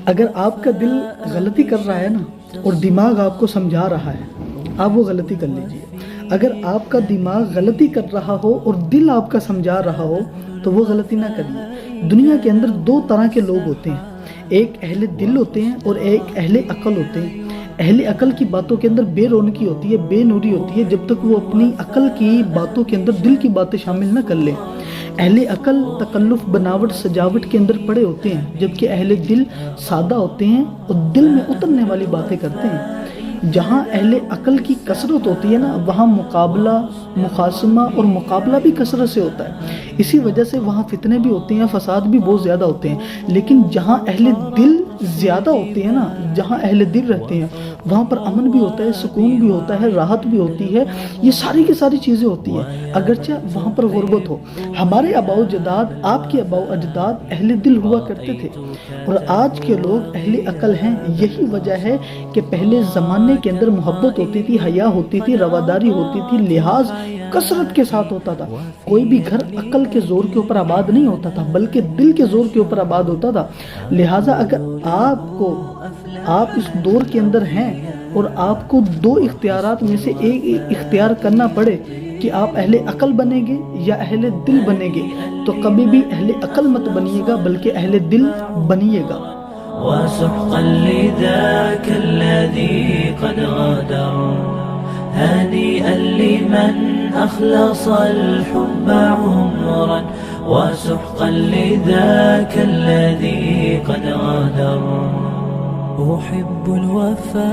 اگر آپ کا دل غلطی کر رہا ہے نا اور دماغ آپ کو سمجھا رہا ہے، آپ وہ غلطی کر لیجئے۔ اگر آپ کا دماغ غلطی کر رہا ہو اور دل آپ کا سمجھا رہا ہو تو وہ غلطی نہ کریے۔ دنیا کے اندر دو طرح کے لوگ ہوتے ہیں، ایک اہل دل ہوتے ہیں اور ایک اہل عقل ہوتے ہیں۔ اہل عقل کی باتوں کے اندر بے رونقی ہوتی ہے، بے نوری ہوتی ہے، جب تک وہ اپنی عقل کی باتوں کے اندر دل کی باتیں شامل نہ کر لیں۔ اہل عقل تکلف، بناوٹ، سجاوٹ کے اندر پڑے ہوتے ہیں، جبکہ اہل دل سادہ ہوتے ہیں اور دل میں اترنے والی باتیں کرتے ہیں۔ جہاں اہل عقل کی کثرت ہوتی ہے نا، وہاں مقابلہ، مخاصمہ اور مقابلہ بھی کثرت سے ہوتا ہے۔ اسی وجہ سے وہاں فتنے بھی ہوتے ہیں، فساد بھی بہت زیادہ ہوتے ہیں۔ لیکن جہاں اہل دل زیادہ ہوتے ہیں نا، جہاں اہل دل رہتے ہیں، وہاں پر امن بھی ہوتا ہے، سکون بھی ہوتا ہے، راحت بھی ہوتی ہے، یہ ساری کی ساری چیزیں ہوتی ہیں، اگرچہ وہاں پر غربت ہو۔ ہمارے آباء و اجداد، آپ کے آباء و اجداد اہل دل ہوا کرتے تھے اور آج کے لوگ اہل عقل ہیں۔ یہی وجہ ہے کہ پہلے زمانے کے اندر محبت ہوتی تھی، حیا ہوتی تھی، رواداری ہوتی تھی، لحاظ کثرت کے ساتھ ہوتا تھا۔ کوئی بھی گھر عقل کے زور کے اوپر آباد نہیں ہوتا تھا بلکہ دل کے زور کے اوپر آباد ہوتا تھا۔ لہٰذا اگر آپ اس دور کے اندر ہیں اور آپ کو دو اختیارات میں سے ایک اختیار کرنا پڑے کہ آپ اہل عقل بنیں گے یا اہل دل بنیں گے، تو کبھی بھی اہل عقل مت بنیے گا بلکہ اہل دل بنیے گا۔ وسحقا لذاك الذي قد غادر هنيئا لمن أخلص الحب عمرا وسحقا لذاك الذي قد غادر أحب الوفاء